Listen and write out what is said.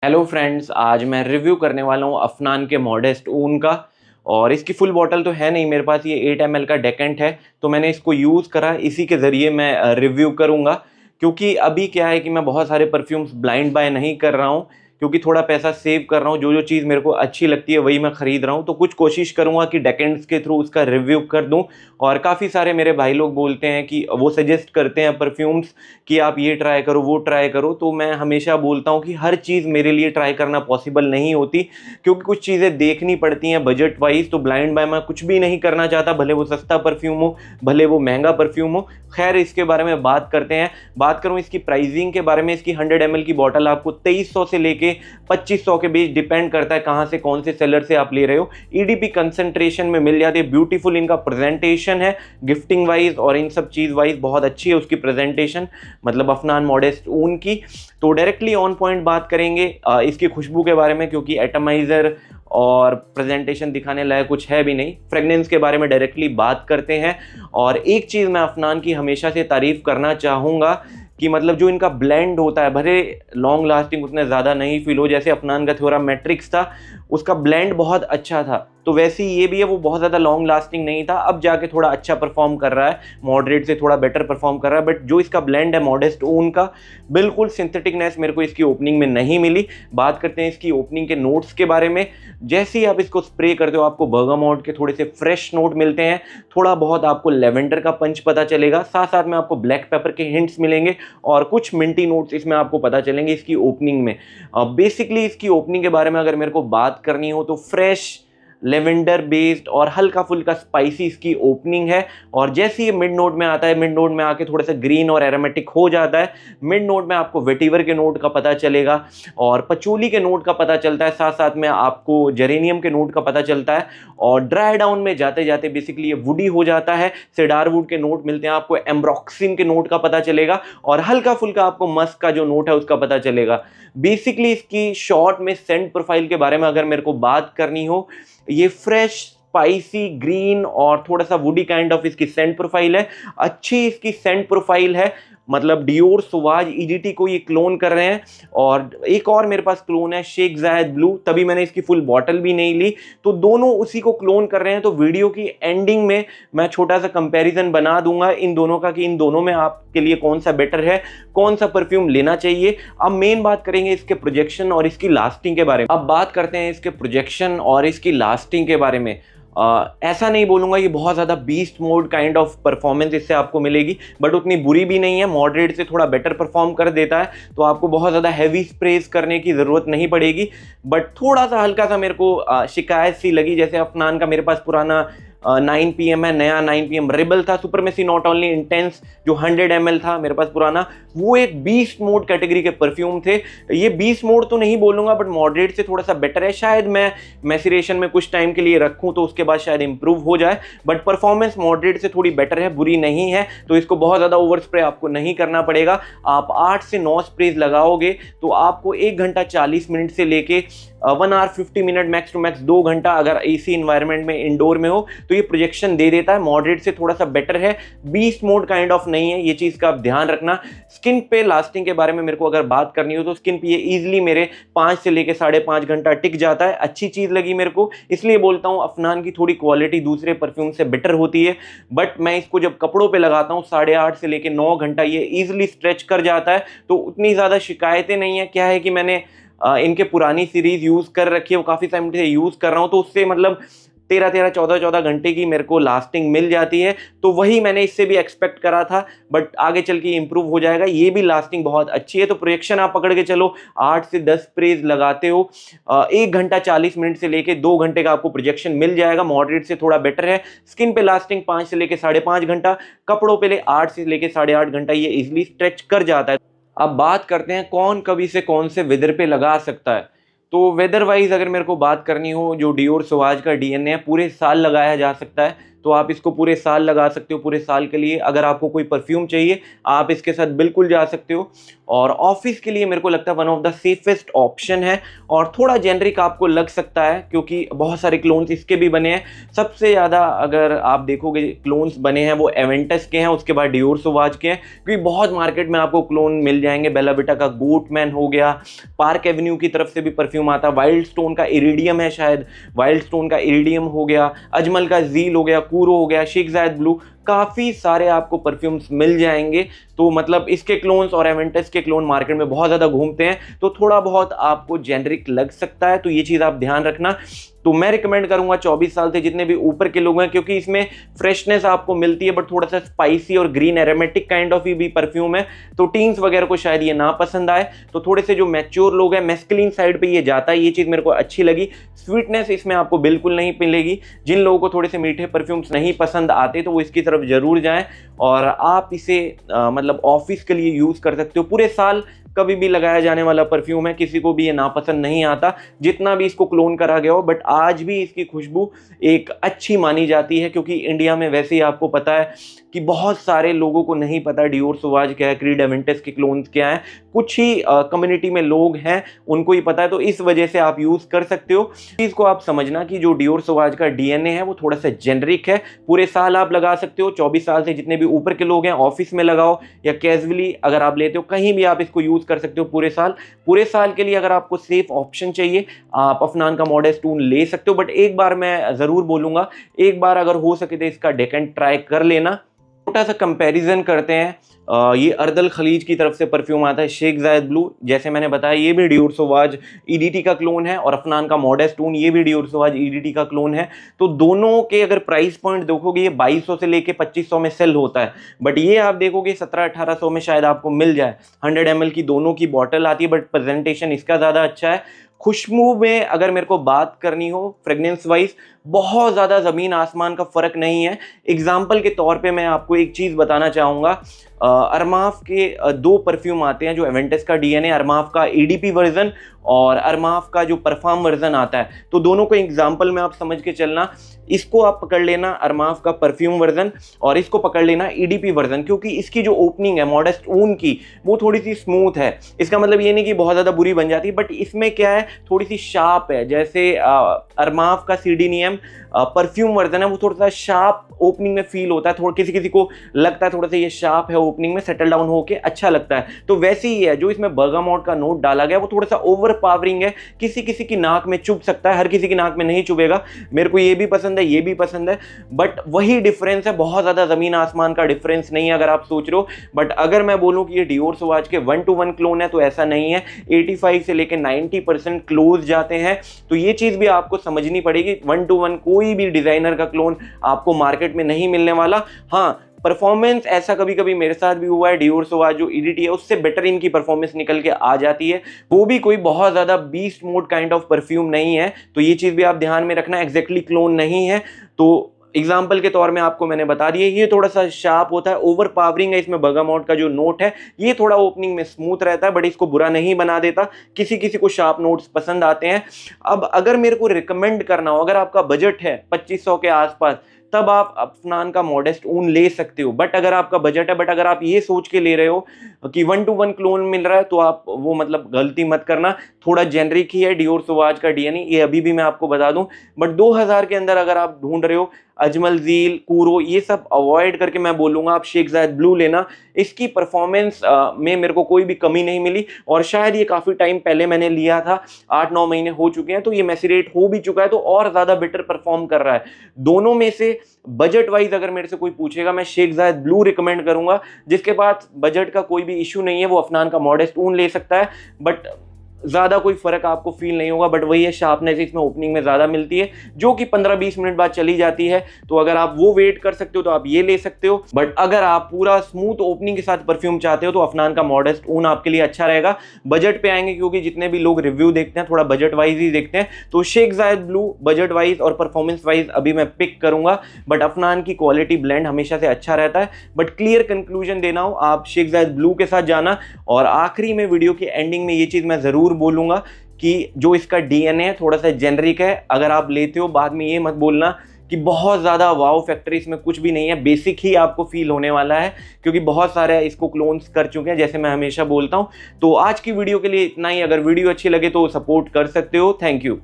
Hello friends, आज मैं review करने वाला हूँ अफनान के मॉडेस्ट ऊन का। और इसकी फुल बॉटल तो है नहीं मेरे पास, ये 8 ml का डेकेंट है। तो मैंने इसको यूज़ करा, इसी के ज़रिए मैं रिव्यू करूँगा। क्योंकि अभी क्या है कि मैं बहुत सारे परफ्यूम्स ब्लाइंड बाय नहीं कर रहा हूँ, क्योंकि थोड़ा पैसा सेव कर रहा हूँ। जो जो चीज़ मेरे को अच्छी लगती है वही मैं ख़रीद रहा हूँ। तो कुछ कोशिश करूँगा कि डेकेंट्स के थ्रू उसका रिव्यू कर दूँ। और काफ़ी सारे मेरे भाई लोग बोलते हैं कि वो सजेस्ट करते हैं परफ्यूम्स कि आप ये ट्राई करो, वो ट्राई करो। तो मैं हमेशा बोलता हूँ कि हर चीज़ मेरे लिए ट्राई करना पॉसिबल नहीं होती, क्योंकि कुछ चीज़ें देखनी पड़ती हैं बजट वाइज। तो ब्लाइंड बाय मैं कुछ भी नहीं करना चाहता, भले वो सस्ता परफ्यूम हो, भले वो महंगा परफ्यूम हो। खैर, इसके बारे में बात करते हैं। बात करूँ इसकी प्राइसिंग के बारे में, इसकी 100 ml की बॉटल आपको 2300 से लेके 2500 के बीच डिपेंड करता है कहाँ से, कौन से सेलर से आप ले रहे हो। ईडीपी कंसंट्रेशन में मिल जाती है। ब्यूटीफुल इनका प्रेजेंटेशन है, गिफ्टिंग वाइज और इन सब चीज़ वाइज बहुत अच्छी है उसकी प्रेजेंटेशन, मतलब अफनान मॉडेस्ट ऊन की। तो डायरेक्टली ऑन पॉइंट बात करेंगे इसकी खुशबू के बारे में, क्योंकि एटमाइजर और प्रेजेंटेशन दिखाने लायक कुछ है भी नहीं। फ्रेगनेंस के बारे में डायरेक्टली बात करते हैं। और एक चीज़ मैं अफनान की हमेशा से तारीफ करना चाहूँगा कि मतलब जो इनका ब्लेंड होता है, भले लॉन्ग लास्टिंग उतने ज़्यादा नहीं फील हो, जैसे अफनान का थोड़ा मैट्रिक्स था, उसका ब्लेंड बहुत अच्छा था। तो वैसे ही ये भी है, वो बहुत ज़्यादा लॉन्ग लास्टिंग नहीं था, अब जाके थोड़ा अच्छा परफॉर्म कर रहा है, मॉडरेट से थोड़ा बेटर परफॉर्म कर रहा है। बट जो इसका ब्लेंड है मॉडेस्ट ऊन का, बिल्कुल सिंथेटिकनेस मेरे को इसकी ओपनिंग में नहीं मिली। बात करते हैं इसकी ओपनिंग के नोट्स के बारे में। जैसे ही आप इसको स्प्रे करते हो, आपको बर्गामोट के थोड़े से फ्रेश नोट मिलते हैं, थोड़ा बहुत आपको लेवेंडर का पंच पता चलेगा, साथ साथ में आपको ब्लैक पेपर के हिंट्स मिलेंगे और कुछ मिंटी नोट्स इसमें आपको पता चलेंगे इसकी ओपनिंग में। बेसिकली इसकी ओपनिंग के बारे में अगर मेरे को बात करनी हो तो फ्रेश लेवेंडर बेस्ड और हल्का फुल्का स्पाइसी इसकी ओपनिंग है। और जैसे ये मिड नोट में आता है, मिड नोट में आके थोड़ा सा ग्रीन और एरोमेटिक हो जाता है। मिड नोट में आपको वेटिवर के नोट का पता चलेगा और पचोली के नोट का पता चलता है, साथ साथ में आपको जेरेनियम के नोट का पता चलता है। और ड्राई डाउन में जाते जाते बेसिकली ये वुडी हो जाता है, सेडार वुड के नोट मिलते हैं आपको, एम्ब्रॉक्सिन के नोट का पता चलेगा और हल्का फुल्का आपको मस्क का जो नोट है उसका पता चलेगा। बेसिकली इसकी शॉर्ट में सेंट प्रोफाइल के बारे में अगर मेरे को बात करनी हो, ये फ्रेश स्पाइसी ग्रीन और थोड़ा सा वुडी काइंड ऑफ इसकी सेंट प्रोफाइल है। अच्छी इसकी सेंट प्रोफाइल है, मतलब डियोर सुवाज ईडीटी को ये क्लोन कर रहे हैं। और एक और मेरे पास क्लोन है शेख जायद ब्लू, तभी मैंने इसकी फुल बॉटल भी नहीं ली। तो दोनों उसी को क्लोन कर रहे हैं। तो वीडियो की एंडिंग में मैं छोटा सा कंपैरिजन बना दूंगा इन दोनों का, कि इन दोनों में आपके लिए कौन सा बेटर है, कौन सा परफ्यूम लेना चाहिए। अब मेन बात करेंगे इसके प्रोजेक्शन और इसकी लास्टिंग के बारे में। अब बात करते हैं इसके प्रोजेक्शन और इसकी लास्टिंग के बारे में। ऐसा नहीं बोलूँगा ये बहुत ज़्यादा beast mode kind of performance इससे आपको मिलेगी, बट उतनी बुरी भी नहीं है, मॉडरेट से थोड़ा बेटर परफॉर्म कर देता है। तो आपको बहुत ज़्यादा हैवी स्प्रेज करने की ज़रूरत नहीं पड़ेगी। बट थोड़ा सा हल्का सा मेरे को शिकायत सी लगी, जैसे अफनान का मेरे पास पुराना 9 PM है, नया 9 PM रिबल था, सुपरमेसी नॉट ओनली इंटेंस जो 100 ml था मेरे पास पुराना, वो एक बीस्ट मोड कैटेगरी के परफ्यूम थे। ये बीस्ट मोड तो नहीं बोलूँगा, बट मॉडरेट से थोड़ा सा बेटर है। शायद मैं मैसिरेशन में कुछ टाइम के लिए रखूँ तो उसके बाद शायद इंप्रूव हो जाए, बट परफॉर्मेंस मॉडरेट से थोड़ी बेटर है, बुरी नहीं है। तो इसको बहुत ज़्यादा ओवर स्प्रे आपको नहीं करना पड़ेगा। आप 8 से 9 स्प्रेज लगाओगे तो आपको 1 घंटा 40 मिनट से लेके 1 hour 50 minute max to max 2 घंटा, अगर एसी इन्वायरमेंट में इंडोर में हो तो ये प्रोजेक्शन दे देता है। मॉडरेट से थोड़ा सा बेटर है, बीस्ट मोड काइंड ऑफ नहीं है, ये चीज़ का आप ध्यान रखना। स्किन पे लास्टिंग के बारे में मेरे को अगर बात करनी हो तो स्किन पे ये ईजिली मेरे 5 से लेके 5.5 घंटा टिक जाता है। अच्छी चीज़ लगी मेरे को, इसलिए बोलता हूँ अफनान की थोड़ी क्वालिटी दूसरे परफ्यूम से बेटर होती है। बट मैं इसको जब कपड़ों पे लगाता हूँ 8.5 से लेके 9 घंटा ये ईजिली स्ट्रेच कर जाता है। तो उतनी ज़्यादा शिकायतें नहीं है। क्या है कि मैंने इनके पुरानी सीरीज यूज़ कर रखी है, वो काफ़ी टाइम से यूज़ कर रहा हूँ, तो उससे मतलब 13-13, 14-14 घंटे की मेरे को लास्टिंग मिल जाती है। तो वही मैंने इससे भी एक्सपेक्ट करा था, बट आगे चल के इंप्रूव हो जाएगा। ये भी लास्टिंग बहुत अच्छी है। तो प्रोजेक्शन आप पकड़ के चलो, 8 से 10 स्प्रेज लगाते हो, 1 घंटा 40 मिनट से लेके 2 घंटे का आपको प्रोजेक्शन मिल जाएगा। मॉडरेट से थोड़ा बेटर है। स्किन पे लास्टिंग 5 से लेके 5.5 घंटा, कपड़ों पे 8 से लेके 8.5 घंटा ये इजिली स्ट्रेच कर जाता है। अब बात करते हैं कौन कभी से कौन से वेदर पे लगा सकता है। तो वेदर वाइज अगर मेरे को बात करनी हो, जो डियोर सवाज का डीएनए है पूरे साल लगाया जा सकता है। तो आप इसको पूरे साल लगा सकते हो, पूरे साल के लिए। अगर आपको कोई परफ्यूम चाहिए आप इसके साथ बिल्कुल जा सकते हो। और ऑफिस के लिए मेरे को लगता है one of the safest option है। और थोड़ा जेनरिक आपको लग सकता है क्योंकि बहुत सारे क्लोन्स इसके भी बने हैं। सबसे ज़्यादा अगर आप देखोगे क्लोन्स बने हैं वो एवेंटस के हैं, उसके बाद डियोर सोवाज के हैं, क्योंकि बहुत मार्केट में आपको क्लोन मिल जाएंगे। बेला विटा का गोटमैन हो गया, पार्क एवेन्यू की तरफ से भी परफ्यूम आता है, वाइल्ड स्टोन का इरिडियम है, शायद वाइल्ड स्टोन का इरिडियम हो गया, अजमल का जील हो गया, कूरो हो गया, शेख जायद ब्लू, काफ़ी सारे आपको परफ्यूम्स मिल जाएंगे। तो मतलब इसके क्लोन्स और एवेंटस के क्लोन मार्केट में बहुत ज़्यादा घूमते हैं, तो थोड़ा बहुत आपको जेनरिक लग सकता है, तो ये चीज़ आप ध्यान रखना। तो मैं रिकमेंड करूंगा 24 साल से जितने भी ऊपर के लोग हैं, क्योंकि इसमें फ्रेशनेस आपको मिलती है, बट थोड़ा सा स्पाइसी और ग्रीन एरोमेटिक काइंड ऑफ भी परफ्यूम है, तो टीन्स वगैरह को शायद ये ना पसंद आए। तो थोड़े से जो मैच्योर लोग हैं, मैस्कुलिन साइड पे ये जाता है, ये चीज़ मेरे को अच्छी लगी। स्वीटनेस इसमें आपको बिल्कुल नहीं मिलेगी। जिन लोगों को थोड़े से मीठे परफ्यूम्स नहीं पसंद आते तो वो इसकी तरफ जरूर जाएं। और आप इसे मतलब ऑफिस के लिए यूज़ कर सकते हो, पूरे साल कभी भी लगाया जाने वाला परफ्यूम है, किसी को भी ये नापसंद नहीं आता जितना भी इसको क्लोन करा गया हो। बट आज भी इसकी खुशबू एक अच्छी मानी जाती है, क्योंकि इंडिया में वैसे ही आपको पता है कि बहुत सारे लोगों को नहीं पता डियोर सोवाज क्या है, क्रीड एवेंटस के क्लोन्स क्या है, कुछ ही कम्युनिटी में लोग हैं उनको ही पता है, तो इस वजह से आप यूज़ कर सकते हो। चीज़ को आप समझना कि जो डियोर सोवाज का डीएनए है वो थोड़ा सा जेनरिक है, पूरे साल आप लगा सकते हो। 24 साल से जितने भी ऊपर के लोग हैं ऑफिस में लगाओ, या कैजुअली अगर आप लेते हो कहीं भी आप इसको यूज़ कर सकते हो पूरे साल। पूरे साल के लिए अगर आपको सेफ ऑप्शन चाहिए आप अफनान का मॉडेस्ट टून ले सकते हो। बट एक बार मैं ज़रूर बोलूँगा, एक बार अगर हो सके तो इसका डेकेंट ट्राई कर लेना। छोटा सा कंपैरिजन करते हैं, ये अर्दल खलीज की तरफ से परफ्यूम आता है शेख जायद ब्लू, जैसे मैंने बताया ये भी डियोर सोवाज ईडीटी का क्लोन है, और अफनान का मॉडेस्ट टून ये भी डियोर सोवाज ईडीटी का क्लोन है। तो दोनों के अगर प्राइस पॉइंट देखोगे ये 2200 से लेके 2500 में सेल होता है, बट ये आप देखोगे 1700-1800 में शायद आपको मिल जाए। 100 ml की दोनों की बॉटल आती है, बट प्रेजेंटेशन इसका ज़्यादा अच्छा है। खुशबू में अगर मेरे को बात करनी हो फ्रेग्रेंस वाइज, बहुत ज़्यादा ज़मीन आसमान का फ़र्क नहीं है। एग्जाम्पल के तौर पे मैं आपको एक चीज़ बताना चाहूँगा, अरमाफ के दो परफ्यूम आते हैं जो एवेंटस का डीएनए, अरमाफ का ईडीपी वर्जन और अरमाफ का जो परफॉर्म वर्जन आता है। तो दोनों को एग्जाम्पल में आप समझ के चलना, इसको आप पकड़ लेना अरमाफ का परफ्यूम वर्जन और इसको पकड़ लेना ईडीपी वर्जन, क्योंकि इसकी जो ओपनिंग है मॉडेस्ट ऊन की वो थोड़ी सी स्मूथ है। इसका मतलब ये नहीं कि बहुत ज़्यादा बुरी बन जाती, बट इसमें क्या है थोड़ी सी शार्प है। जैसे अरमाफ का सीडीनियम परफ्यूम वर्जन है वो थोड़ा सा शार्प ओपनिंग में फील होता है, थोड़ा किसी किसी को लगता है थोड़ा सा ये शार्प है, ओपनिंग में सेटल डाउन होके अच्छा लगता है। तो वैसे ही है जो इसमें बर्गामोट का नोट डाला गया वो थोड़ा सा ओवर पावरिंग है, किसी किसी की नाक में चुभ सकता है, हर किसी की नाक में नहीं चुभेगा। मेरे को ये भी पसंद है, ये भी पसंद है, बट वही डिफरेंस है, बहुत ज़्यादा ज़मीन आसमान का डिफरेंस नहीं है अगर आप सोच रहे हो। बट अगर मैं बोलूँ कि ये डियोर सोवाज के 1-to-1 क्लोन है तो ऐसा नहीं है, 85 से लेकर 90% क्लोज जाते हैं। तो ये चीज़ भी आपको समझनी पड़ेगी, 1-to-1 कोई भी डिज़ाइनर का क्लोन आपको मार्केट में नहीं मिलने वाला। हाँ, परफॉर्मेंस ऐसा कभी कभी मेरे साथ भी हुआ है, डियोर सोवाज जो ईडीटी है उससे बेटर इनकी परफॉर्मेंस निकल के आ जाती है, वो भी कोई बहुत ज़्यादा beast mode kind of perfume नहीं है। तो ये चीज़ भी आप ध्यान में रखना, एग्जैक्टली क्लोन नहीं है। तो एग्जाम्पल के तौर में आपको मैंने बता दिया, ये थोड़ा सा शार्प होता है, ओवर पावरिंग है, इसमें बर्गामोट का जो नोट है ये थोड़ा ओपनिंग में स्मूथ रहता है, बट इसको बुरा नहीं बना देता, किसी किसी को शार्प नोट्स पसंद आते हैं। अब अगर मेरे को रिकमेंड करना हो, अगर आपका बजट है 2500 के आसपास, तब आप अफनान का मॉडेस्ट ऊन ले सकते हो। बट अगर आपका बजट है, बट अगर आप ये सोच के ले रहे हो कि 1-to-1 क्लोन मिल रहा है तो आप वो मतलब गलती मत करना, थोड़ा जेनरिक ही है डियोर सोवाज का डीएनए, ये अभी भी मैं आपको बता दूं। बट 2000 के अंदर अगर आप ढूंढ रहे हो, अजमल जील, कूरो, ये सब अवॉइड करके मैं बोलूँगा आप शेख जायद ब्लू लेना। इसकी परफॉर्मेंस में मेरे को कोई भी कमी नहीं मिली, और शायद ये काफ़ी टाइम पहले मैंने लिया था, 8-9 महीने हो चुके हैं, तो ये मैसीरेट हो भी चुका है, तो और ज़्यादा बेटर परफॉर्म कर रहा है। दोनों में से बजट वाइज अगर मेरे से कोई पूछेगा मैं शेख जायद ब्लू रिकमेंड करूँगा। जिसके पास बजट का कोई भी इशू नहीं है वो अफनान का मॉडेस्ट ऊन ले सकता है, बट ज़्यादा कोई फ़र्क आपको फील नहीं होगा। बट वही है, शार्पनेस इसमें ओपनिंग में ज़्यादा मिलती है, जो कि 15-20 मिनट बाद चली जाती है। तो अगर आप वो वेट कर सकते हो तो आप ये ले सकते हो। बट अगर आप पूरा स्मूथ ओपनिंग के साथ परफ्यूम चाहते हो तो अफनान का मॉडेस्ट ऊन आपके लिए अच्छा रहेगा। बजट पे आएंगे, क्योंकि जितने भी लोग रिव्यू देखते हैं थोड़ा बजट वाइज ही देखते हैं, तो शेख जायद ब्लू बजट वाइज और परफॉर्मेंस वाइज अभी मैं पिक करूंगा। बट अफनान की क्वालिटी ब्लेंड हमेशा से अच्छा रहता है। बट क्लियर कंक्लूजन देना हो, आप शेख जायद ब्लू के साथ जाना। और आखिरी में वीडियो की एंडिंग में ये चीज़ मैं ज़रूर बोलूँगा कि जो इसका डीएनए थोड़ा सा जेनरिक है, अगर आप लेते हो बाद में ये मत बोलना कि बहुत ज़्यादा वाव फैक्टर इसमें कुछ भी नहीं है, बेसिक ही आपको फील होने वाला है क्योंकि बहुत सारे इसको क्लोन्स कर चुके हैं, जैसे मैं हमेशा बोलता हूँ। तो आज की वीडियो के लिए इतना ही। अगर वीडियो अच्छी लगे तो सपोर्ट कर सकते हो। Thank you.